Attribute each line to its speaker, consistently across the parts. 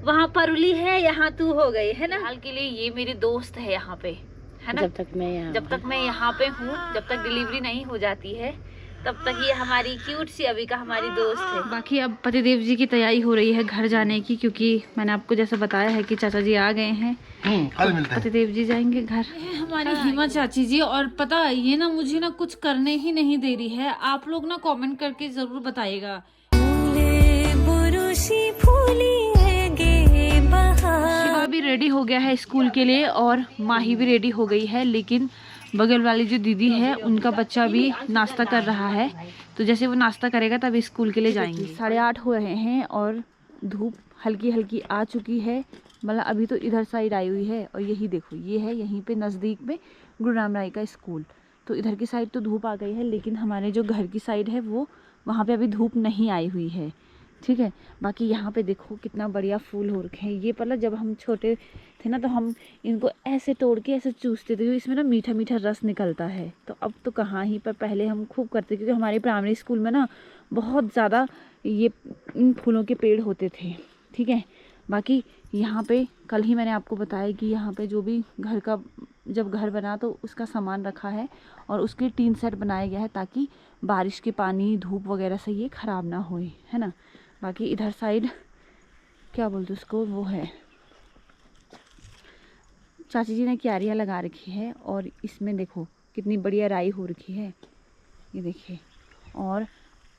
Speaker 1: वहाँ परुली है, यहाँ तू हो गई है ना। हाल के लिए ये मेरे दोस्त है यहाँ पे, है ना। जब तक मैं यहाँ पे हूँ, जब तक डिलीवरी नहीं हो जाती है तब तक ये हमारी क्यूट सी अविका हमारी दोस्त है। बाकी अब पतिदेव जी की तैयारी हो रही है घर जाने की, क्योंकि मैंने आपको जैसा बताया है कि चाचा जी आ गए हैं।
Speaker 2: कल मिलते हैं।
Speaker 1: पतिदेव जी जाएंगे घर। हमारी हिमा चाची जी, और पता ये ना मुझे ना कुछ करने ही नहीं दे रही है। आप लोग ना कमेंट करके जरूर बताइएगा। शिवा भी रेडी हो गया है स्कूल के लिए और माही भी रेडी हो गई है, लेकिन बगल वाली जो दीदी है उनका बच्चा भी नाश्ता कर रहा है, तो जैसे वो नाश्ता करेगा तब स्कूल के लिए जाएंगे। 8:30 हो रहे हैं और धूप हल्की हल्की आ चुकी है, मतलब अभी तो इधर साइड आई हुई है। और यही देखो, ये है यहीं पे नज़दीक में गुरु राम राय का स्कूल, तो इधर की साइड तो धूप आ गई है, लेकिन हमारे जो घर की साइड है वो वहाँ पे अभी धूप नहीं आई हुई है, ठीक है। बाकी यहाँ पे देखो कितना बढ़िया फूल हो रखे हैं। ये पहले जब हम छोटे थे ना तो हम इनको ऐसे तोड़ के ऐसे चूसते थे, क्योंकि इसमें ना मीठा मीठा रस निकलता है। तो अब तो कहाँ ही, पर पहले हम खूब करते, क्योंकि हमारे प्राइमरी स्कूल में ना बहुत ज़्यादा ये इन फूलों के पेड़ होते थे, ठीक है। बाकी यहाँ पे कल ही मैंने आपको बताया कि यहाँ पे जो भी घर का जब घर बना तो उसका सामान रखा है और उसके टीन सेट बनाया गया है, ताकि बारिश के पानी धूप वगैरह से ये ख़राब ना होए, है ना। बाकी इधर साइड क्या बोलते उसको, वो है चाची जी ने क्यारियाँ लगा रखी है, और इसमें देखो कितनी बढ़िया राई हो रखी है, ये देखिए। और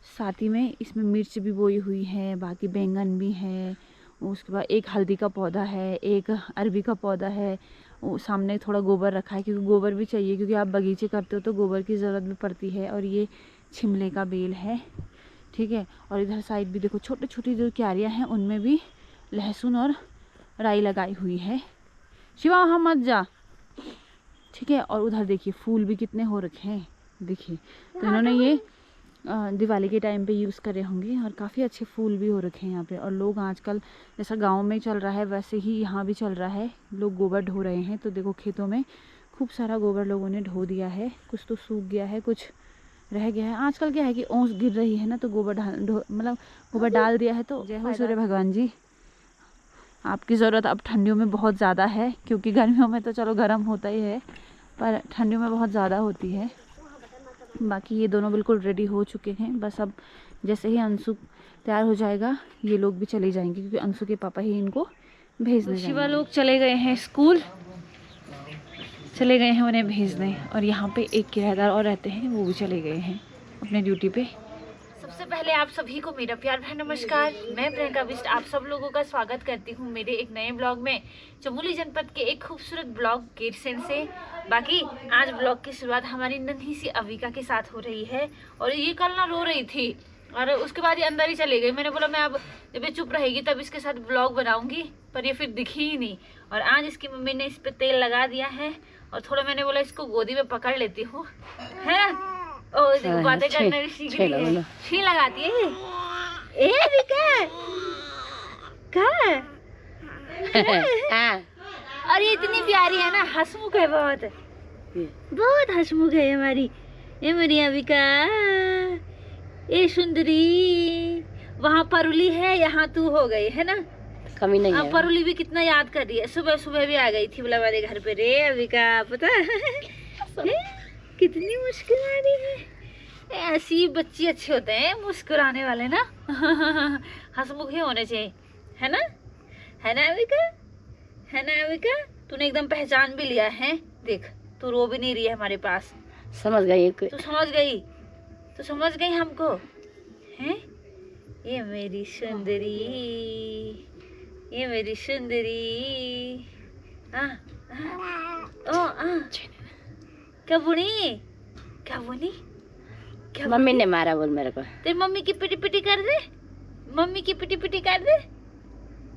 Speaker 1: साथ ही में इसमें मिर्च भी बोई हुई है, बाकी बैंगन भी है, उसके बाद एक हल्दी का पौधा है, एक अरबी का पौधा है, वो सामने थोड़ा गोबर रखा है, क्योंकि गोबर भी चाहिए, क्योंकि आप बगीचे करते हो तो गोबर की ज़रूरत भी पड़ती है। और ये छिमले का बेल है, ठीक है। और इधर साइड भी देखो छोटी छोटी जो क्यारियाँ हैं उनमें भी लहसुन और राई लगाई हुई है। शिवा वहाँ मत जा, ठीक है। और उधर देखिए फूल भी कितने हो रखे हैं, देखिए। तो इन्होंने ये दिवाली के टाइम पे यूज़ करे होंगे, और काफ़ी अच्छे फूल भी हो रखे हैं यहाँ पे। और लोग आजकल जैसा गांव में चल रहा है वैसे ही यहाँ भी चल रहा है, लोग गोबर ढो रहे हैं। तो देखो खेतों में खूब सारा गोबर लोगों ने ढो दिया है, कुछ तो सूख गया है, कुछ रह गया है। आजकल क्या है कि ओस गिर रही है ना, तो गोबर मतलब गोबर डाल दिया है। तो जय हो सूर्य भगवान जी, आपकी ज़रूरत अब ठंडियों में बहुत ज़्यादा है, क्योंकि गर्मियों में तो चलो गर्म होता ही है, पर ठंडियों में बहुत ज़्यादा होती है। बाकी ये दोनों बिल्कुल रेडी हो चुके हैं, बस अब जैसे ही अंशु तैयार हो जाएगा ये लोग भी चले जाएंगे, क्योंकि अंशु के पापा ही इनको भेजने जाएंगे। शिवा लोग चले गए हैं स्कूल, चले गए हैं उन्हें भेजने, और यहाँ पे एक किराएदार और रहते हैं, वो भी चले गए हैं अपने ड्यूटी पे। सबसे पहले आप सभी को मेरा प्यार भरा नमस्कार। मैं प्रियंका बिष्ट आप सब लोगों का स्वागत करती हूँ मेरे एक नए ब्लॉग में, चमोली जनपद के एक खूबसूरत ब्लॉग गेरसेन से। बाकी आज ब्लॉग की शुरुआत हमारी नन्ही सी अविका के साथ हो रही है, और ये कल ना रो रही थी और उसके बाद ये अंदर ही चली गई। मैंने बोला मैं अब जब ये चुप रहेगी तब इसके साथ ब्लॉग बनाऊंगी, पर ये फिर दिखी ही नहीं। और आज इसकी मम्मी ने इस पर तेल लगा दिया है, और थोड़ा मैंने बोला इसको गोदी में पकड़ लेती हूँ, है बातें करने भी सीख रही है। छी लगाती है ये और ये इतनी प्यारी है ना, हंसमुख है, बहुत बहुत हंसमुख है हमारी ये मेरी अविका। ये सुंदरी, वहाँ परुली है, यहाँ तू हो गई है ना, कमी नहीं है। परुली भी कितना याद कर रही है, सुबह सुबह भी आ गई थी बोला मेरे घर पे रे अविका, पता है कितनी मुश्किल आ रही है। ऐसी बच्ची अच्छे होते हैं मुस्कुराने वाले ना हंसमुख ही होने चाहिए, है ना अविका, है ना अविका। तूने एकदम पहचान भी लिया है, देख तू रो भी नहीं रही है हमारे पास, समझ गई तू, समझ गई हमको, हैं। ये मेरी सुंदरी, ये मेरी सुंदरी। क्या बुनी
Speaker 3: मम्मी ने मारा बोल मेरे को।
Speaker 1: तेरी मम्मी की पिटी पिटी कर दे, मम्मी की पिटी पिटी कर दे,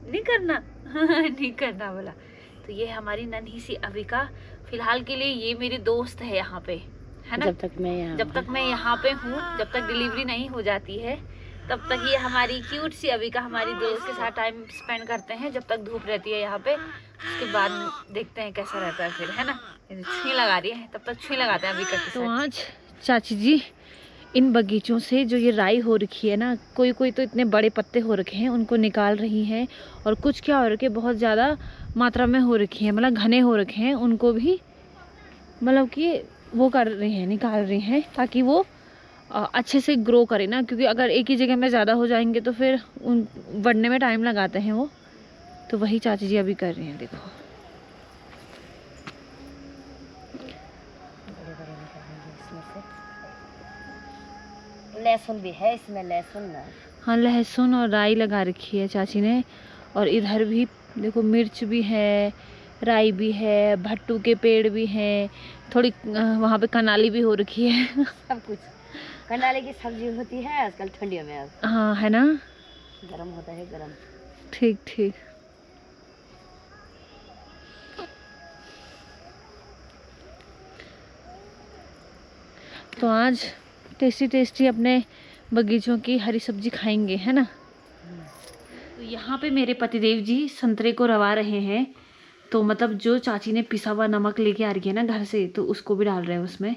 Speaker 1: नहीं करना नहीं करना बोला। तो ये हमारी नन्ही सी अविका, फिलहाल के लिए ये मेरी दोस्त है यहाँ पे, है ना। जब तक मैं यहाँ पे हूँ, जब तक डिलीवरी नहीं हो जाती है तब तक ये हमारी क्यूट सी अविका हमारी दोस्त के साथ टाइम स्पेंड करते हैं, जब तक धूप रहती है यहाँ पे। उसके बाद देखते हैं कैसा रहता है फिर, है ना। छुई लगा रही है, तब तक छुई लगाते हैं अविका के साथ। तो आज चाची जी इन बगीचों से जो ये राई हो रखी है ना, कोई कोई तो इतने बड़े पत्ते हो रखे हैं, उनको निकाल रही हैं। और कुछ क्या हो रखे, बहुत ज़्यादा मात्रा में हो रखी है, मतलब घने हो रखे हैं, उनको भी मतलब कि वो कर रहे हैं, निकाल रहे हैं, ताकि वो अच्छे से ग्रो करे ना। क्योंकि अगर एक ही जगह में ज़्यादा हो जाएंगे तो फिर उन बढ़ने में टाइम लगाते हैं वो। तो वही चाची जी अभी कर रही हैं, देखो।
Speaker 3: लहसुन भी है इसमें, लहसुन ना।
Speaker 1: हाँ, लहसुन और राई लगा रखी है चाची ने। और इधर भी देखो मिर्च भी है, राई भी है, भट्टू के पेड़ भी हैं, थोड़ी वहाँ पे कनाली भी हो रखी है।
Speaker 3: सब कुछ। कनाले की सब्जी होती है आजकल ठंडियों में, अब
Speaker 1: हाँ, है ना,
Speaker 3: गरम होता है, गरम।
Speaker 1: ठीक ठीक। तो आज टेस्टी टेस्टी अपने बगीचों की हरी सब्जी खाएंगे, है ना। तो यहाँ पे मेरे पतिदेव जी संतरे को रवा रहे हैं। तो मतलब जो चाची ने पिसा हुआ नमक लेके आ रही है ना घर से, तो उसको भी डाल रहे हैं उसमें।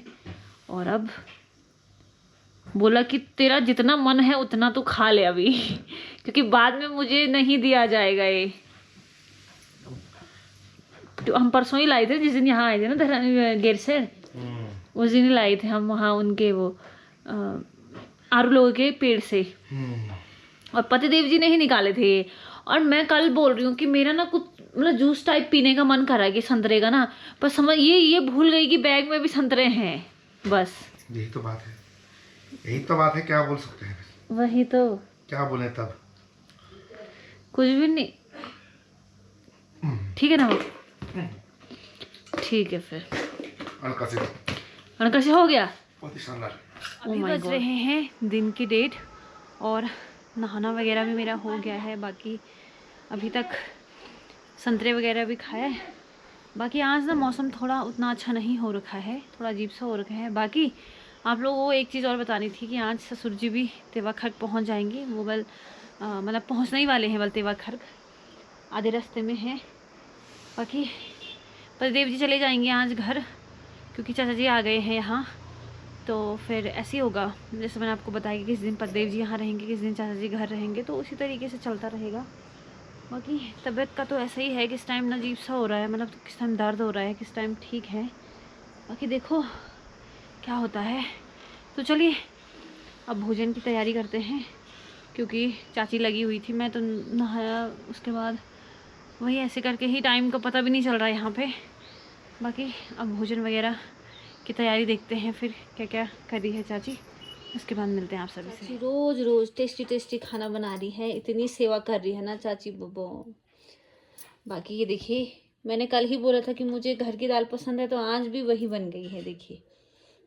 Speaker 1: और अब बोला कि तेरा जितना मन है उतना तो खा ले अभी, क्योंकि बाद में मुझे नहीं दिया जाएगा ये। तो हम परसों ही लाए थे, जिस दिन यहाँ आए थे ना गेरसेर, उस दिन ही लाए थे हम वहाँ उनके वो आरू लोगों के पेड़ से। और पतिदेव जी ने ही निकाले थे। और मैं कल बोल रही हूँ कि मेरा ना कुछ मतलब जूस टाइप पीने का मन कर रहा है कि संतरे का ना, पर समझ ये भूल गई कि बैग में भी संतरे हैं। बस
Speaker 2: यही तो बात है, यही तो बात है, क्या बोल सकते हैं।
Speaker 1: वही तो,
Speaker 2: क्या बोले तब,
Speaker 1: कुछ भी नहीं। ठीक है ना, ठीक है फिर अनका से हो गया। अभी बज रहे हैं दिन की 1:30 और नहाना वगैरह भी मेरा हो गया है। बाकी अभी तक संतरे वगैरह भी खाए। बाकी आज ना मौसम थोड़ा उतना अच्छा नहीं हो रखा है, थोड़ा अजीब सा हो रखा है। बाकी आप लोगों को एक चीज़ और बतानी थी कि आज ससुर जी भी तेवा खर्क पहुँच जाएंगे। वो बल मतलब पहुँचने ही वाले हैं, बल तेवा खर्क आधे रास्ते में है। बाकी पतिदेव जी चले जाएंगे आज घर, क्योंकि चाचा जी आ गए हैं यहाँ। तो फिर ऐसे ही होगा, जैसे मैंने आपको बताया कि किस दिन पतिदेव जी यहाँ रहेंगे, किस दिन चाचा जी घर रहेंगे, तो उसी तरीके से चलता रहेगा। बाकी तबीयत का तो ऐसा ही है, किस टाइम ना अजीब सा हो रहा है, मतलब किस टाइम दर्द हो रहा है, किस टाइम ठीक है। बाकी देखो क्या होता है। तो चलिए अब भोजन की तैयारी करते हैं, क्योंकि चाची लगी हुई थी, मैं तो नहाया उसके बाद वही ऐसे करके ही टाइम का पता भी नहीं चल रहा है यहाँ पे। बाकी अब भोजन वगैरह की तैयारी देखते हैं फिर क्या क्या कर रही है चाची, उसके बाद मिलते हैं आप सभी से। रोज़ रोज़ टेस्टी टेस्टी खाना बना रही है, इतनी सेवा कर रही है ना चाची बब्बो। बाकी ये देखिए, मैंने कल ही बोला था कि मुझे घर की दाल पसंद है, तो आज भी वही बन गई है। देखिए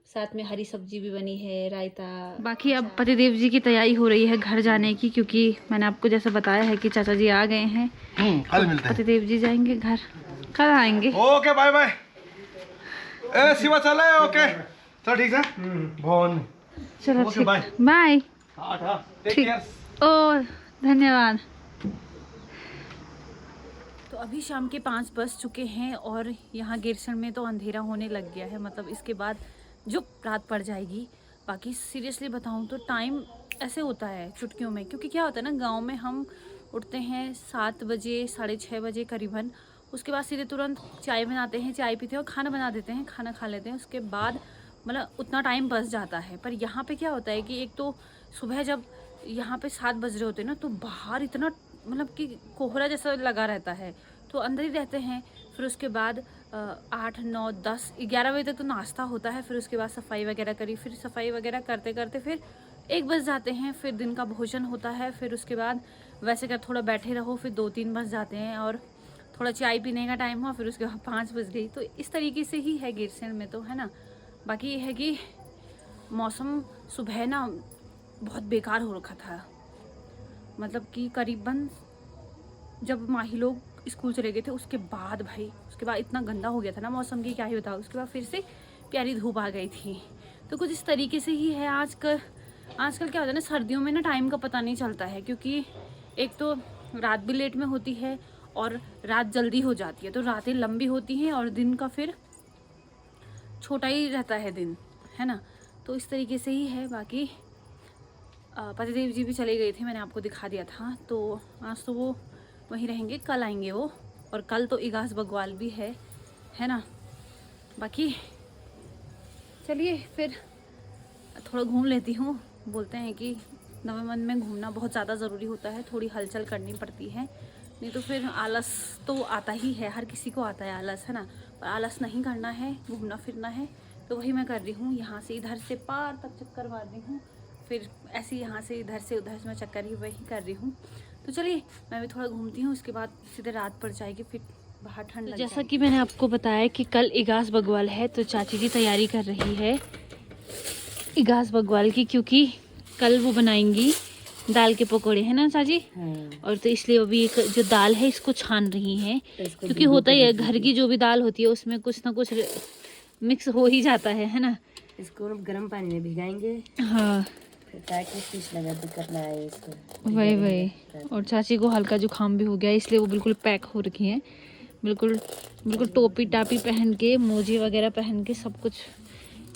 Speaker 1: साथ में हरी सब्जी भी बनी है, रायता। बाकी अब पतिदेव जी की तैयारी हो रही है घर जाने की, क्योंकि मैंने आपको जैसा बताया है कि चाचा जी आ गए हैं।
Speaker 2: कल मिलते हैं।
Speaker 1: पतिदेव जी जाएंगे घर, कल आएंगे।
Speaker 2: Okay bye bye. ए शिवा चला है, ओके चलो ठीक है। भवन
Speaker 1: चलो
Speaker 2: ओके,
Speaker 1: ठीक,
Speaker 2: बाय।
Speaker 1: बाय।
Speaker 2: टेक
Speaker 1: ठीक।
Speaker 2: केयर।
Speaker 1: ओ धन्यवाद। तो अभी शाम के 5 बज चुके हैं और यहाँ गिरसन में तो अंधेरा होने लग गया है, मतलब इसके बाद जो रात पड़ जाएगी। बाकी सीरियसली बताऊँ तो टाइम ऐसे होता है चुटकियों में, क्योंकि क्या होता है ना, गांव में हम उठते हैं 7 बजे 6:30 बजे करीबन। उसके बाद सीधे तुरंत चाय बनाते हैं, चाय पीते हैं और खाना बना देते हैं, खाना खा लेते हैं। उसके बाद मतलब उतना टाइम बच जाता है। पर यहाँ पे क्या होता है कि एक तो सुबह जब यहाँ पे 7 बज रहे होते हैं ना, तो बाहर इतना मतलब कि कोहरा जैसा लगा रहता है, तो अंदर ही रहते हैं। फिर उसके बाद 8, 9, 10, 11 बजे तक तो नाश्ता होता है। फिर उसके बाद सफाई वगैरह करी, फिर सफाई वगैरह करते करते फिर 1 बज जाते हैं। फिर दिन का भोजन होता है। फिर उसके बाद वैसे कर थोड़ा बैठे रहो, फिर 2-3 बज जाते हैं और थोड़ा चाय पीने का टाइम हुआ, फिर उसके बाद 5 बज गई। तो इस तरीके से ही है गिरसेन में, तो है ना। बाकी ये है कि मौसम सुबह ना बहुत बेकार हो रखा था, मतलब कि करीबन जब माही लोग स्कूल चले गए थे उसके बाद, भाई उसके बाद इतना गंदा हो गया था ना मौसम की, क्या ही बताओ। उसके बाद फिर से प्यारी धूप आ गई थी। तो कुछ इस तरीके से ही है आजकल क्या होता है ना, सर्दियों में ना टाइम का पता नहीं चलता है, क्योंकि एक तो रात भी लेट में होती है और रात जल्दी हो जाती है, तो रातें लंबी होती हैं और दिन का फिर छोटा ही रहता है दिन, है ना। तो इस तरीके से ही है। बाकी पतिदेव जी भी चले गए थे, मैंने आपको दिखा दिया था, तो आज तो वो वहीं रहेंगे, कल आएंगे वो। और कल तो इगास बग्वाल भी है ना। बाकी चलिए फिर थोड़ा घूम लेती हूँ। बोलते हैं कि नवे मन में घूमना बहुत ज़्यादा ज़रूरी होता है, थोड़ी हलचल करनी पड़ती है, नहीं तो फिर आलस तो आता ही है, हर किसी को आता है आलस, है ना। पर आलस नहीं करना है, घूमना फिरना है, तो वही मैं कर रही हूँ। यहाँ से इधर से पार तक चक्कर मार रही हूँ, फिर ऐसे यहाँ से इधर से उधर मैं चक्कर ही वही कर रही हूँ। तो चलिए मैं भी थोड़ा घूमती हूँ, उसके बाद सीधे रात पड़ जाएगी, फिर बाहर ठंड लग जैसा कि मैंने आपको बताया कि कल इगास बग्वाल है, तो चाची जी तैयारी कर रही है इगास बग्वाल की, क्योंकि कल वो बनाएंगी दाल के पकोड़े, है ना चाची। और तो इसलिए अभी एक जो दाल है इसको छान रही हैं, क्योंकि होता ही है घर की जो भी दाल होती है उसमें कुछ ना कुछ मिक्स हो ही जाता है ना।
Speaker 3: इसको गर्म पानी में भिगाएंगे,
Speaker 1: हाँ
Speaker 3: फिर ताकि फिश लगा दिक्कत ना आए इसको।
Speaker 1: वही। और चाची को हल्का जुकाम भी हो गया, इसलिए वो बिल्कुल पैक हो रखी हैं, बिल्कुल बिल्कुल टोपी टापी पहन के, मोजे वगैरह पहन के, सब कुछ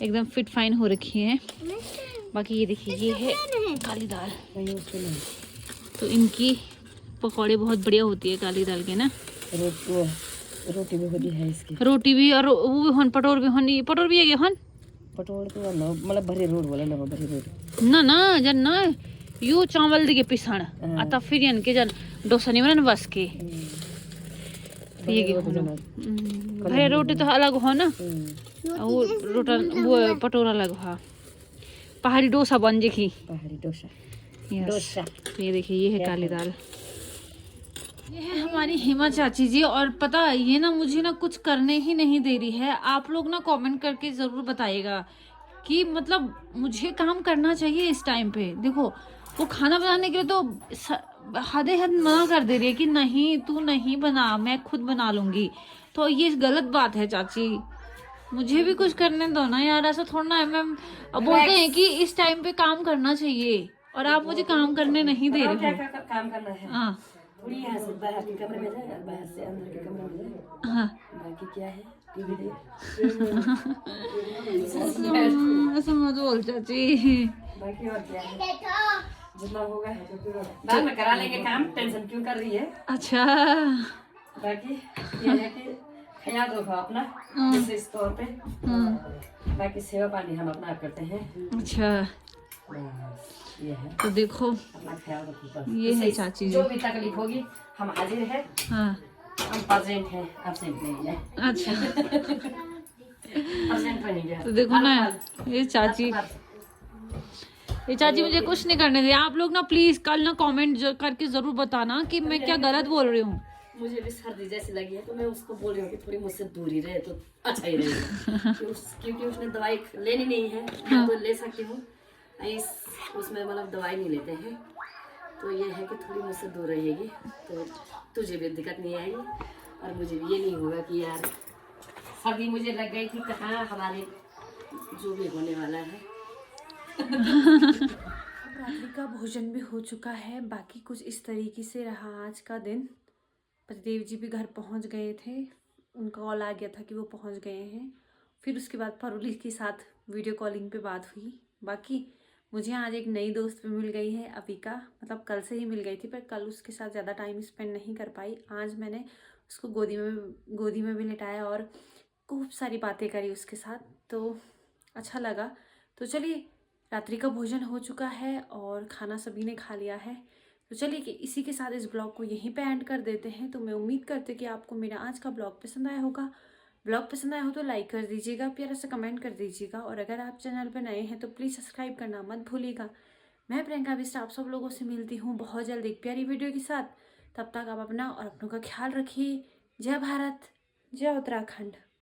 Speaker 1: एकदम फिट फाइन हो रखी हैं। बाकी ये देखिए, ये है काली दाल, तो इनकी पकौड़े बहुत बढ़िया होती है काली दाल के ना।
Speaker 3: रोटी भी होती है इसकी,
Speaker 1: रोटी भी, और वो भी हन, पटोर भी हन, पटोर भी है हन,
Speaker 3: पटोड़ तो मतलब भरी रोट बोले ना, भरी रोट
Speaker 1: ना ना जन ना यो चावल दिखे पिसण आता, फिर यान के जन डोसा नहीं बना बस के भरे रोटी तो अलग हो ना, वो रोटा वो पटोरा अलग हो। पहाड़ी डोसा बन जेखी,
Speaker 3: पहाड़ी डोसा।
Speaker 1: डोसा। ये देखिए, ये है काली दाल, ये है हमारी हेमा चाची जी। और पता है, ये ना मुझे ना कुछ करने ही नहीं दे रही है। आप लोग ना कमेंट करके जरूर बताइएगा कि मतलब मुझे काम करना चाहिए इस टाइम पे। देखो वो खाना बनाने के लिए तो हद मना कर दे रही है कि नहीं तू नहीं बना, मैं खुद बना लूंगी। तो ये गलत बात है चाची, मुझे भी कुछ करने दो ना यार, ऐसा थोड़ा ना है। मैम अब बोलते हैं कि इस टाइम पे काम करना चाहिए, और आप मुझे काम करने नहीं दे रहे हो।
Speaker 3: काम करना है,
Speaker 1: हाँ
Speaker 3: थोड़ी यहाँ से बाहर के कमरे में जाए, बाहर से अंदर के कमरे में जाए।
Speaker 1: हाँ
Speaker 3: बाकी क्या है, टीवी देख।
Speaker 1: ऐसा मत बोल चाची।
Speaker 3: बाकी और क्या है, जितना होगा बाद में करा लेंगे काम, टेंशन क्यों कर रही है।
Speaker 1: अच्छा
Speaker 3: बाकी ये है कि ख्याल रखो अपना विशेष तौर पे, बाकी सेवा पानी हम अपना करते हैं।
Speaker 1: अच्छा,
Speaker 3: ये है,
Speaker 1: तो देखो
Speaker 3: अपना ख्याल रखो बस।
Speaker 1: ये है चाची जी।
Speaker 3: जो भी तकलीफ होगी हम हाजिर हैं,
Speaker 1: हाँ
Speaker 3: हम प्रेजेंट हैं, एब्सेंट नहीं है।
Speaker 1: अच्छा,
Speaker 3: प्रेजेंट नहीं है।
Speaker 1: तो देखो ना ये चाची मुझे कुछ नहीं करने दे। आप लोग ना प्लीज कल ना कमेंट करके जरूर बताना कि मैं क्या गलत बोल रही हूँ।
Speaker 3: मुझे भी सर्दी जैसी लगी है, तो मैं उसको बोल रही हूँ कि थोड़ी मुझसे दूरी रहे तो अच्छा ही रहेगा। क्योंकि उसने दवाई लेनी नहीं है, मैं तो ले सकती हूँ, उसमें मतलब दवाई नहीं लेते हैं, तो ये है कि थोड़ी मुझसे दूर रहेगी तो तुझे भी दिक्कत नहीं आएगी, और मुझे भी ये नहीं होगा कि यार सर्दी मुझे लग गई थी, कहाँ हमारे जो भी होने वाला है।
Speaker 1: रात्रि का भोजन भी हो चुका है। बाकी कुछ इस तरीके से रहा आज का दिन। पतिदेव जी भी घर पहुंच गए थे, उनका कॉल आ गया था कि वो पहुंच गए हैं। फिर उसके बाद परुली के साथ वीडियो कॉलिंग पे बात हुई। बाकी मुझे आज एक नई दोस्त भी मिल गई है, अविका। मतलब कल से ही मिल गई थी, पर कल उसके साथ ज़्यादा टाइम स्पेंड नहीं कर पाई। आज मैंने उसको गोदी में भी लिटाया और खूब सारी बातें करी उसके साथ, तो अच्छा लगा। तो चलिए, रात्रि का भोजन हो चुका है और खाना सभी ने खा लिया है। तो चलिए कि इसी के साथ इस ब्लॉग को यहीं पे एंड कर देते हैं। तो मैं उम्मीद करती हूँ कि आपको मेरा आज का ब्लॉग पसंद आया होगा। ब्लॉग पसंद आया हो तो लाइक कर दीजिएगा, प्यारा सा कमेंट कर दीजिएगा, और अगर आप चैनल पर नए हैं तो प्लीज़ सब्सक्राइब करना मत भूलिएगा। मैं प्रियंका बिष्ट आप सब लोगों से मिलती हूँ बहुत जल्द एक प्यारी वीडियो के साथ। तब तक आप अपना और अपनों का ख्याल रखिए। जय भारत, जय उत्तराखंड।